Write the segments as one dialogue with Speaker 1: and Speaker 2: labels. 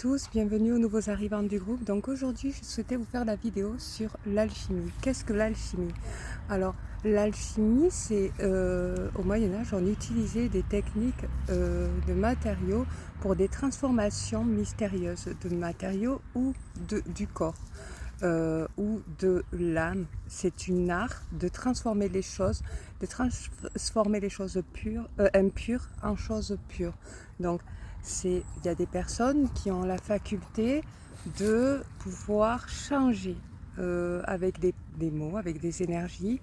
Speaker 1: tous, bienvenue aux nouveaux arrivants du groupe. Donc aujourd'hui, je souhaitais vous faire la vidéo sur l'alchimie. Qu'est-ce que l'alchimie? Alors, l'alchimie, c'est au Moyen-Âge, on utilisait des techniques de matériaux pour des transformations mystérieuses de matériaux ou du corps. Ou de l'âme. C'est une art de transformer les choses, impures en choses pures. Donc, il y a des personnes qui ont la faculté de pouvoir changer avec des mots, avec des énergies,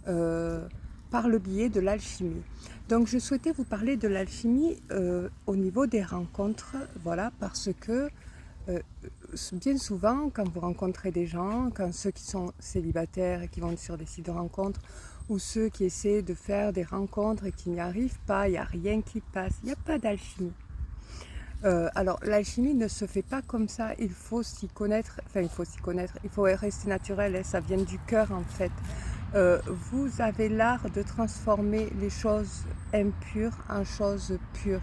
Speaker 1: par le biais de l'alchimie. Donc je souhaitais vous parler de l'alchimie au niveau des rencontres, voilà, parce que bien souvent, quand vous rencontrez des gens, quand ceux qui sont célibataires et qui vont sur des sites de rencontres, ou ceux qui essaient de faire des rencontres et qui n'y arrivent pas, il n'y a rien qui passe, il n'y a pas d'alchimie. Alors l'alchimie ne se fait pas comme ça, il faut s'y connaître, il faut rester naturel, ça vient du cœur en fait. Vous avez l'art de transformer les choses impures en choses pures.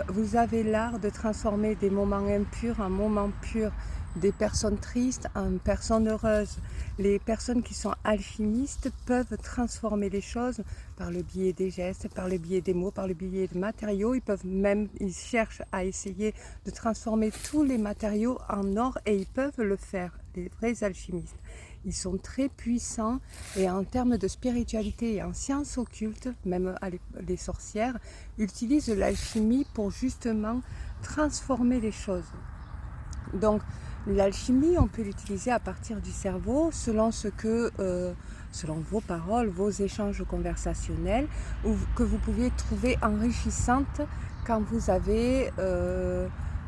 Speaker 1: Vous avez l'art de transformer des moments impurs en moments purs, des personnes tristes en personnes heureuses. Les personnes qui sont alchimistes peuvent transformer les choses par le biais des gestes, par le biais des mots, par le biais des matériaux. Ils cherchent à essayer de transformer tous les matériaux en or et ils peuvent le faire, les vrais alchimistes. Ils sont très puissants et en termes de spiritualité et en sciences occultes, même les sorcières, utilisent l'alchimie pour justement transformer les choses. Donc l'alchimie, on peut l'utiliser à partir du cerveau selon selon vos paroles, vos échanges conversationnels, ou que vous pouvez trouver enrichissantes quand vous avez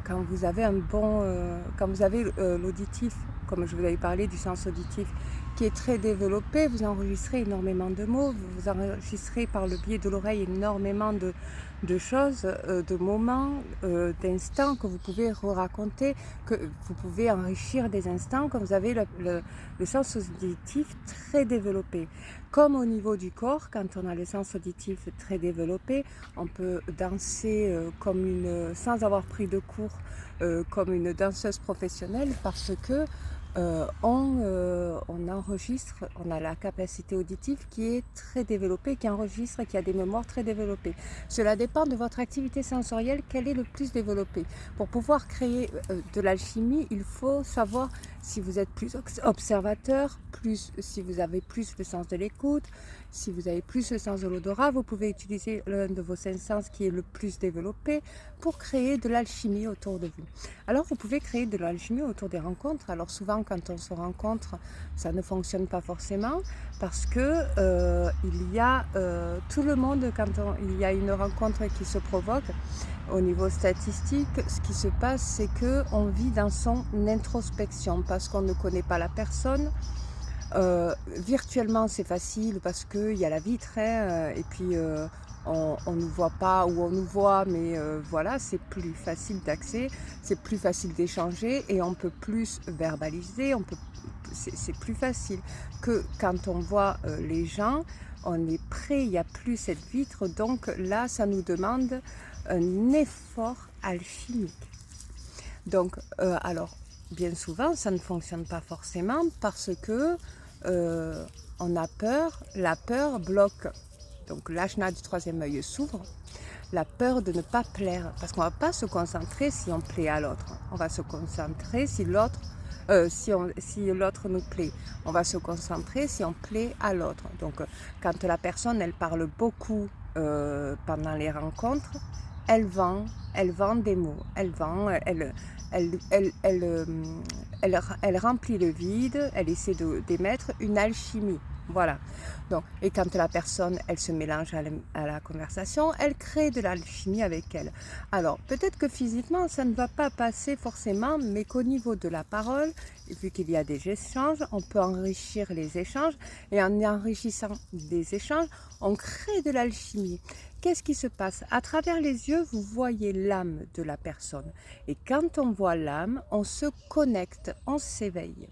Speaker 1: quand vous avez l'auditif, comme je vous avais parlé du sens auditif, qui est très développé. Vous enregistrez énormément de mots, vous enregistrez par le biais de l'oreille énormément de choses, de moments, d'instants que vous pouvez raconter, que vous pouvez enrichir des instants quand vous avez le sens auditif très développé. Comme au niveau du corps, quand on a le sens auditif très développé, on peut danser sans avoir pris de cours, comme une danseuse professionnelle, parce que on enregistre, on a la capacité auditive qui est très développée, qui enregistre, qui a des mémoires très développées. Cela dépend de votre activité sensorielle, quelle est le plus développée. Pour pouvoir créer de l'alchimie, il faut savoir si vous êtes plus observateur, si vous avez plus le sens de l'écoute, si vous avez plus le sens de l'odorat, vous pouvez utiliser l'un de vos cinq sens qui est le plus développé pour créer de l'alchimie autour de vous. Alors vous pouvez créer de l'alchimie autour des rencontres. Alors souvent quand on se rencontre, ça ne fonctionne pas forcément parce que il y a tout le monde, il y a une rencontre qui se provoque, au niveau statistique, ce qui se passe, c'est qu'on vit dans son introspection parce qu'on ne connaît pas la personne. Virtuellement, c'est facile parce qu'il y a la vitre, et puis on ne nous voit pas ou on nous voit, mais voilà, c'est plus facile d'accès, c'est plus facile d'échanger et on peut plus verbaliser, c'est plus facile que quand on voit les gens, on est prêt, il n'y a plus cette vitre, donc là, ça nous demande un effort alchimique. Donc, alors, bien souvent, ça ne fonctionne pas forcément parce que on a peur, la peur bloque. Donc l'ajna du troisième œil s'ouvre, la peur de ne pas plaire, parce qu'on ne va pas se concentrer si on plaît à l'autre. On va se concentrer si l'autre nous plaît. On va se concentrer si on plaît à l'autre. Donc quand la personne, elle parle beaucoup pendant les rencontres, elle vend des mots, elle remplit le vide, elle essaie d'émettre une alchimie. Voilà. Donc, et quand la personne, elle se mélange à la conversation, elle crée de l'alchimie avec elle. Alors, peut-être que physiquement, ça ne va pas passer forcément, mais qu'au niveau de la parole, vu qu'il y a des échanges, on peut enrichir les échanges, et en enrichissant des échanges, on crée de l'alchimie. Qu'est-ce qui se passe? À travers les yeux, vous voyez l'âme de la personne. Et quand on voit l'âme, on se connecte, on s'éveille.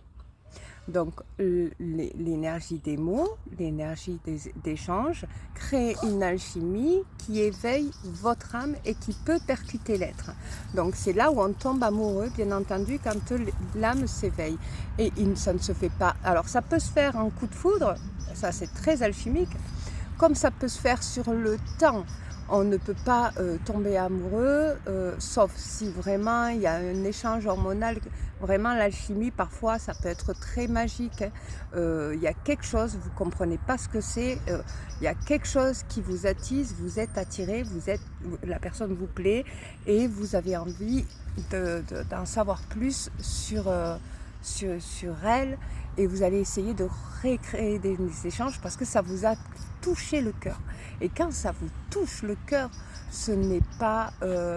Speaker 1: Donc l'énergie des mots, l'énergie des échanges crée une alchimie qui éveille votre âme et qui peut percuter l'être. Donc c'est là où on tombe amoureux, bien entendu, quand l'âme s'éveille. Et ça ne se fait pas. Alors ça peut se faire en coup de foudre, ça c'est très alchimique, comme ça peut se faire sur le temps. On ne peut pas tomber amoureux, sauf si vraiment il y a un échange hormonal. Vraiment, l'alchimie, parfois, ça peut être très magique. Il y a quelque chose, vous ne comprenez pas ce que c'est. Il y a quelque chose qui vous attise, vous êtes attiré, la personne vous plaît et vous avez envie d'en savoir plus sur elle. Et vous allez essayer de recréer des échanges parce que ça vous a touché le cœur. Et quand ça vous touche le cœur, ce n'est pas...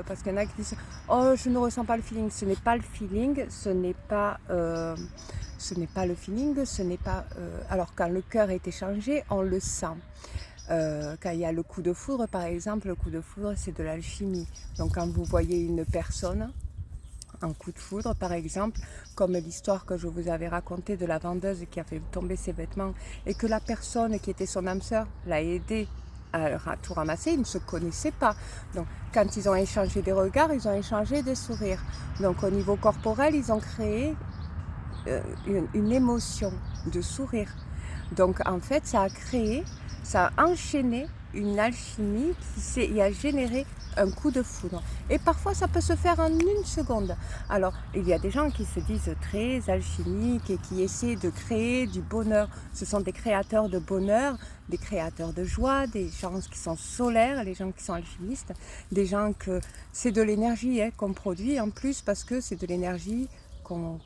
Speaker 1: parce qu'il y en a qui disent « Oh, je ne ressens pas le feeling ». Ce n'est pas le feeling, ce n'est pas le feeling, ce n'est pas... alors quand le cœur est échangé, on le sent. Quand il y a le coup de foudre, par exemple, le coup de foudre, c'est de l'alchimie. Donc quand vous voyez une personne... un coup de foudre, par exemple, comme l'histoire que je vous avais racontée de la vendeuse qui a fait tomber ses vêtements et que la personne qui était son âme sœur l'a aidé à tout ramasser, ils ne se connaissaient pas. Donc, quand ils ont échangé des regards, ils ont échangé des sourires. Donc, au niveau corporel, ils ont créé une émotion de sourire. Donc, en fait, ça a enchaîné une alchimie qui a généré un coup de foudre. Et parfois, ça peut se faire en une seconde. Alors, il y a des gens qui se disent très alchimiques et qui essaient de créer du bonheur. Ce sont des créateurs de bonheur, des créateurs de joie, des gens qui sont solaires, les gens qui sont alchimistes, des gens que c'est de l'énergie qu'on produit en plus parce que c'est de l'énergie on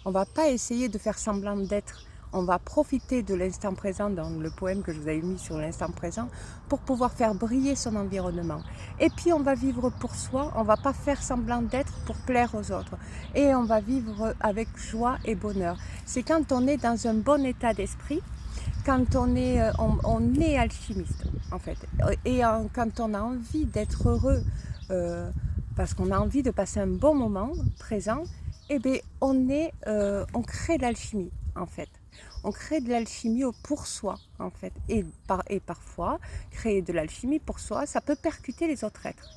Speaker 1: ne va pas essayer de faire semblant d'être. On va profiter de l'instant présent dans le poème que je vous avais mis sur l'instant présent pour pouvoir faire briller son environnement. Et puis on va vivre pour soi, on ne va pas faire semblant d'être pour plaire aux autres. Et on va vivre avec joie et bonheur. C'est quand on est dans un bon état d'esprit, quand on est alchimiste en fait. Et quand on a envie d'être heureux, parce qu'on a envie de passer un bon moment présent, eh bien on crée de l'alchimie en fait. On crée de l'alchimie pour soi, en fait. Et parfois, créer de l'alchimie pour soi, ça peut percuter les autres êtres.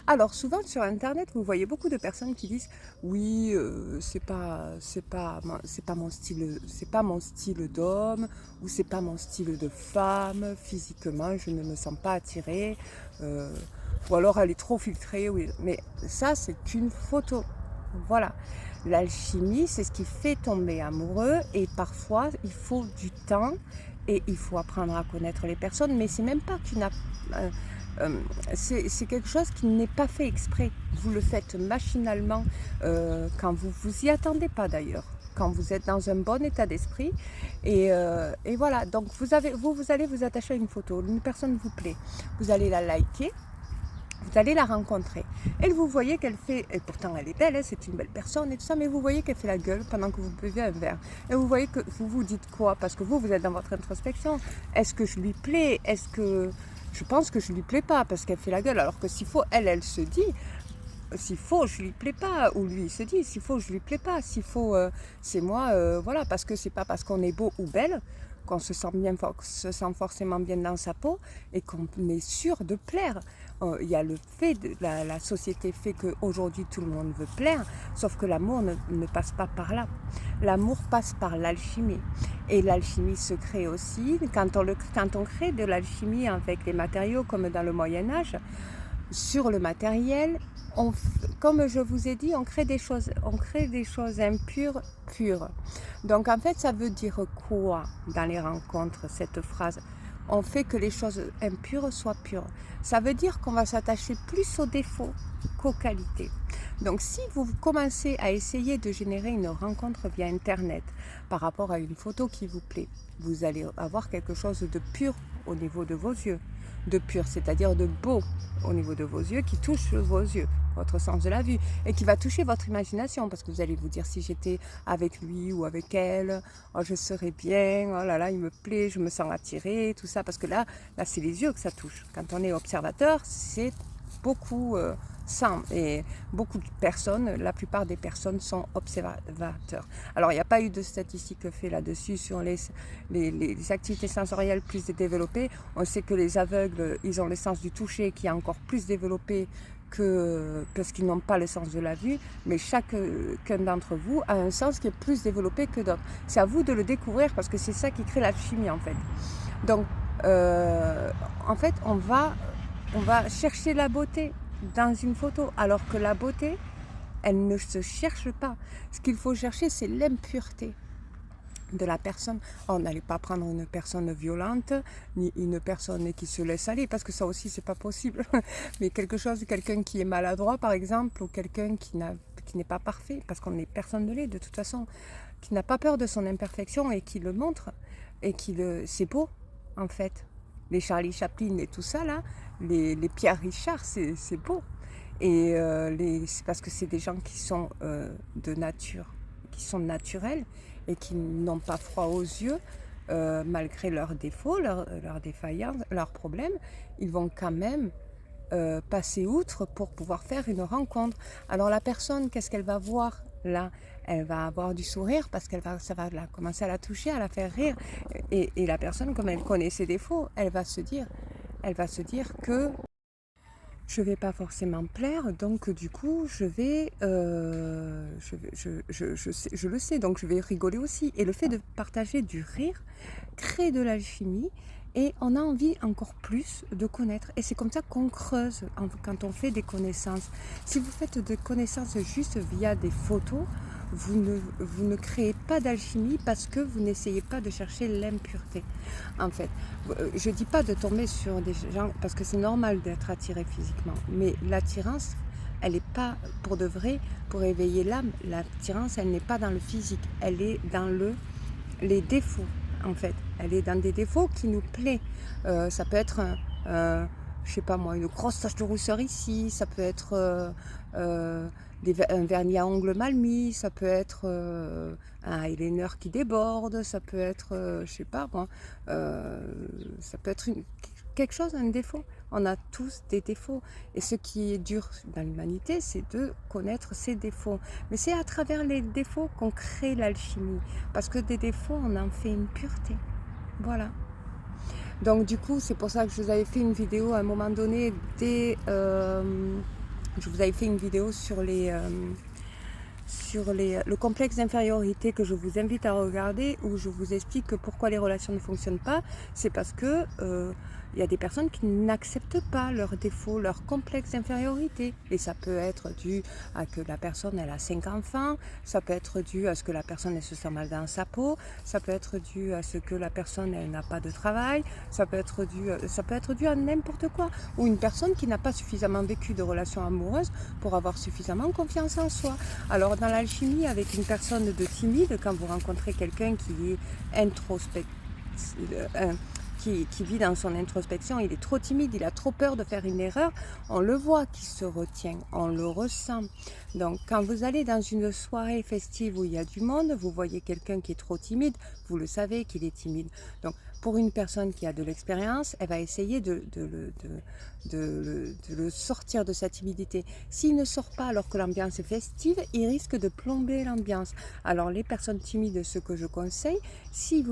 Speaker 1: Alors, souvent sur Internet, vous voyez beaucoup de personnes qui disent « Oui, c'est pas mon style d'homme, ou c'est pas mon style de femme, physiquement, je ne me sens pas attirée, ou alors elle est trop filtrée. » Oui. Mais ça, c'est qu'une photo. Voilà. L'alchimie, c'est ce qui fait tomber amoureux et parfois, il faut du temps et il faut apprendre à connaître les personnes, mais c'est même pas c'est quelque chose qui n'est pas fait exprès. Vous le faites machinalement quand vous y attendez pas d'ailleurs, quand vous êtes dans un bon état d'esprit et voilà. Donc vous allez vous attacher à une photo, une personne vous plaît, vous allez la liker. Vous allez la rencontrer. Et vous voyez qu'elle fait, et pourtant elle est belle, c'est une belle personne et tout ça, mais vous voyez qu'elle fait la gueule pendant que vous buvez un verre. Et vous voyez que vous vous dites quoi? Parce que vous êtes dans votre introspection. Est-ce que je lui plais? Est-ce que je pense que je lui plais pas parce qu'elle fait la gueule? Alors que s'il faut, elle se dit, s'il faut, je lui plais pas, ou lui il se dit, s'il faut, je lui plais pas, s'il faut, c'est moi, voilà, parce que c'est pas parce qu'on est beau ou belle qu'on se sent forcément bien dans sa peau et qu'on est sûr de plaire. Il y a le fait, la société fait qu'aujourd'hui tout le monde veut plaire, sauf que l'amour ne passe pas par là. L'amour passe par l'alchimie. Et l'alchimie se crée aussi, quand on crée de l'alchimie avec les matériaux comme dans le Moyen-Âge, sur le matériel, comme je vous ai dit, on crée des choses impures, pures. Donc en fait, ça veut dire quoi dans les rencontres, cette phrase? On fait que les choses impures soient pures. Ça veut dire qu'on va s'attacher plus aux défauts qu'aux qualités. Donc si vous commencez à essayer de générer une rencontre via Internet par rapport à une photo qui vous plaît, vous allez avoir quelque chose de pur au niveau de vos yeux. De pur, c'est-à-dire de beau au niveau de vos yeux, qui touche vos yeux, votre sens de la vue, et qui va toucher votre imagination, parce que vous allez vous dire, si j'étais avec lui ou avec elle, oh, je serais bien, oh là là, il me plaît, je me sens attirée, tout ça, parce que là c'est les yeux que ça touche. Quand on est observateur, c'est beaucoup sans. Et beaucoup de personnes, la plupart des personnes sont observateurs. Alors il n'y a pas eu de statistiques faites là-dessus sur les activités sensorielles plus développées. On sait que les aveugles, ils ont le sens du toucher qui est encore plus développé parce qu'ils n'ont pas le sens de la vue, mais chacun d'entre vous a un sens qui est plus développé que d'autres. C'est à vous de le découvrir parce que c'est ça qui crée l'alchimie en fait. Donc, en fait, on va chercher la beauté dans une photo, alors que la beauté, elle ne se cherche pas. Ce qu'il faut chercher, c'est l'impureté de la personne. On n'allait pas prendre une personne violente, ni une personne qui se laisse aller, parce que ça aussi, c'est pas possible. Mais quelqu'un qui est maladroit, par exemple, ou quelqu'un qui n'est pas parfait, parce qu'on est personne de l'est, de toute façon, qui n'a pas peur de son imperfection et qui le montre, et c'est beau, en fait. Les Charlie Chaplin et tout ça, là, les Pierre Richard, c'est beau. Et c'est parce que c'est des gens qui sont de nature, qui sont naturels et qui n'ont pas froid aux yeux, malgré leurs défauts, leurs défaillances, leurs problèmes. Ils vont quand même passer outre pour pouvoir faire une rencontre. Alors la personne, qu'est-ce qu'elle va voir là? Elle va avoir du sourire parce ça va commencer à la toucher, à la faire rire. Et la personne, comme elle connaît ses défauts, elle va se dire que je vais pas forcément plaire, donc du coup je le sais, donc je vais rigoler aussi. Et le fait de partager du rire crée de l'alchimie et on a envie encore plus de connaître. Et c'est comme ça qu'on creuse quand on fait des connaissances. Si vous faites des connaissances juste via des photos, vous ne créez pas d'alchimie parce que vous n'essayez pas de chercher l'impureté. En fait, je ne dis pas de tomber sur des gens, parce que c'est normal d'être attiré physiquement, mais l'attirance, elle n'est pas pour de vrai, pour éveiller l'âme. L'attirance, elle n'est pas dans le physique, elle est dans les défauts, en fait. Elle est dans des défauts qui nous plaisent. Ça peut être je sais pas moi, une grosse tache de rousseur ici, ça peut être un vernis à ongles mal mis, ça peut être un eyeliner qui déborde, ça peut être, je sais pas moi, ça peut être quelque chose, un défaut. On a tous des défauts. Et ce qui est dur dans l'humanité, c'est de connaître ses défauts. Mais c'est à travers les défauts qu'on crée l'alchimie. Parce que des défauts, on en fait une pureté. Voilà. Donc du coup, c'est pour ça que je vous avais fait une vidéo à un moment donné. Je vous avais fait une vidéo sur le complexe d'infériorité que je vous invite à regarder, où je vous explique pourquoi les relations ne fonctionnent pas. C'est parce que il y a des personnes qui n'acceptent pas leurs défauts, leur complexe d'infériorité. Et ça peut être dû à que la personne elle a 5 enfants, ça peut être dû à ce que la personne elle se sent mal dans sa peau, ça peut être dû à ce que la personne elle n'a pas de travail, ça peut être dû à n'importe quoi. Ou une personne qui n'a pas suffisamment vécu de relations amoureuses pour avoir suffisamment confiance en soi. Alors dans l'alchimie, avec une personne de timide, quand vous rencontrez quelqu'un qui est qui vit dans son introspection, il est trop timide, il a trop peur de faire une erreur, on le voit qu'il se retient, on le ressent. Donc quand vous allez dans une soirée festive où il y a du monde, vous voyez quelqu'un qui est trop timide, vous le savez qu'il est timide. Donc pour une personne qui a de l'expérience, elle va essayer de le sortir de sa timidité. S'il ne sort pas alors que l'ambiance est festive, il risque de plomber l'ambiance. Alors les personnes timides, ce que je conseille, si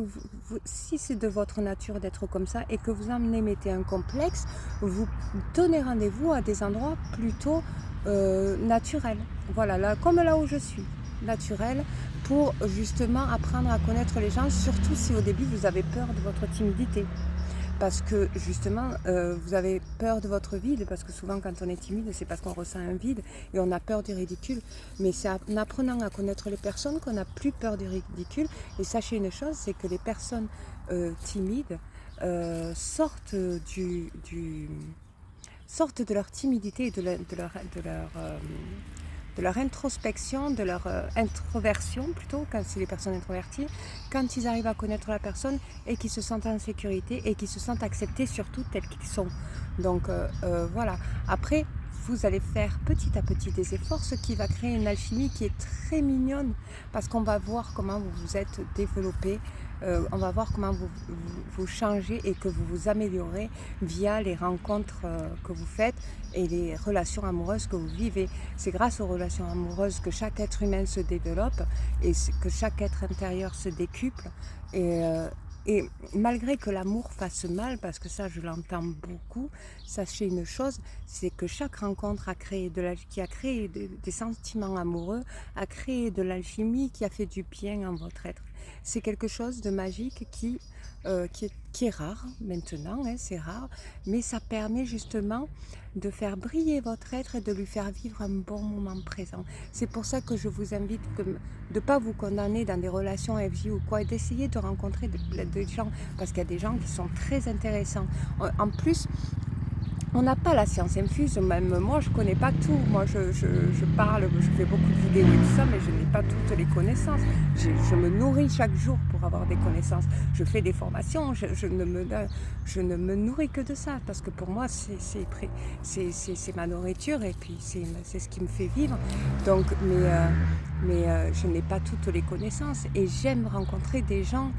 Speaker 1: c'est de votre nature d'être comme ça et que vous en émettez un complexe, vous donnez rendez-vous à des endroits plutôt naturels. Voilà, là, comme là où je suis, naturel, pour justement apprendre à connaître les gens, surtout si au début vous avez peur de votre timidité. Parce que justement, vous avez peur de votre vide, parce que souvent quand on est timide, c'est parce qu'on ressent un vide et on a peur du ridicule. Mais c'est en apprenant à connaître les personnes qu'on n'a plus peur du ridicule. Et sachez une chose, c'est que les personnes timides sortent de leur timidité et de leur introspection, de leur introversion plutôt, quand c'est les personnes introverties, quand ils arrivent à connaître la personne et qu'ils se sentent en sécurité et qu'ils se sentent acceptés surtout tels qu'ils sont. Donc voilà. Après, vous allez faire petit à petit des efforts, ce qui va créer une alchimie qui est très mignonne, parce qu'on va voir comment vous vous êtes développé, on va voir comment vous changez et que vous vous améliorez via les rencontres que vous faites et les relations amoureuses que vous vivez. C'est grâce aux relations amoureuses que chaque être humain se développe et que chaque être intérieur se décuple. Et malgré que l'amour fasse mal, parce que ça je l'entends beaucoup, sachez une chose, c'est que chaque rencontre qui a créé des sentiments amoureux, a créé de l'alchimie qui a fait du bien en votre être. C'est quelque chose de magique qui est rare maintenant, hein, c'est rare, mais ça permet justement de faire briller votre être et de lui faire vivre un bon moment présent. C'est pour ça que je vous invite de ne pas vous condamner dans des relations FJ ou quoi, et d'essayer de rencontrer des gens, parce qu'il y a des gens qui sont très intéressants. En plus, on n'a pas la science infuse, même moi je ne connais pas tout, moi je parle, je fais beaucoup de vidéos et tout ça, mais je n'ai pas toutes les connaissances. Je me nourris chaque jour pour avoir des connaissances, je fais des formations, je ne me nourris que de ça, parce que pour moi c'est ma nourriture et puis c'est ce qui me fait vivre. Donc, mais je n'ai pas toutes les connaissances et j'aime rencontrer des gens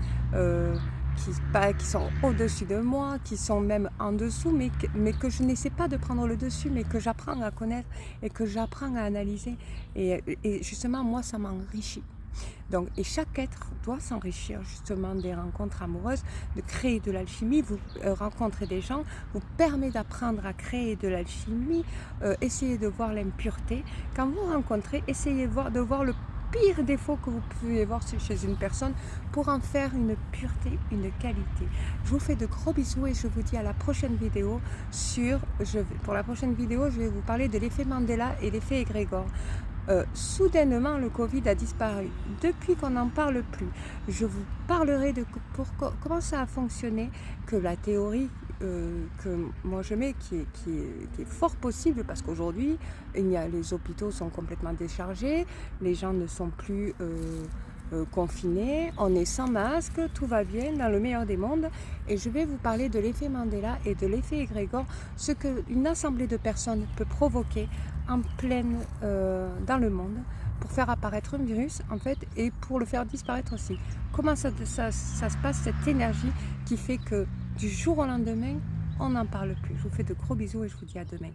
Speaker 1: qui sont au-dessus de moi, qui sont même en dessous, mais que je n'essaie pas de prendre le dessus, mais que j'apprends à connaître et que j'apprends à analyser. Et justement, moi, ça m'enrichit. Donc, et chaque être doit s'enrichir justement des rencontres amoureuses, de créer de l'alchimie. Vous rencontrez des gens, vous permet d'apprendre à créer de l'alchimie, essayez de voir l'impureté. Quand vous rencontrez, essayez de voir le pire défaut que vous pouvez voir chez une personne pour en faire une pureté, une qualité. Je vous fais de gros bisous et je vous dis à la prochaine vidéo pour la prochaine vidéo, je vais vous parler de l'effet Mandela et l'effet égrégore. Soudainement, le Covid a disparu. Depuis qu'on n'en parle plus, je vous parlerai de comment ça a fonctionné, que la théorie que moi je mets, qui est fort possible, parce qu'aujourd'hui, les hôpitaux sont complètement déchargés, les gens ne sont plus confinés, on est sans masque, tout va bien dans le meilleur des mondes, et je vais vous parler de l'effet Mandela et de l'effet égrégore, ce qu'une assemblée de personnes peut provoquer en pleine dans le monde pour faire apparaître un virus en fait et pour le faire disparaître aussi. Comment ça se passe, cette énergie qui fait que du jour au lendemain on n'en parle plus. Je vous fais de gros bisous et je vous dis à demain.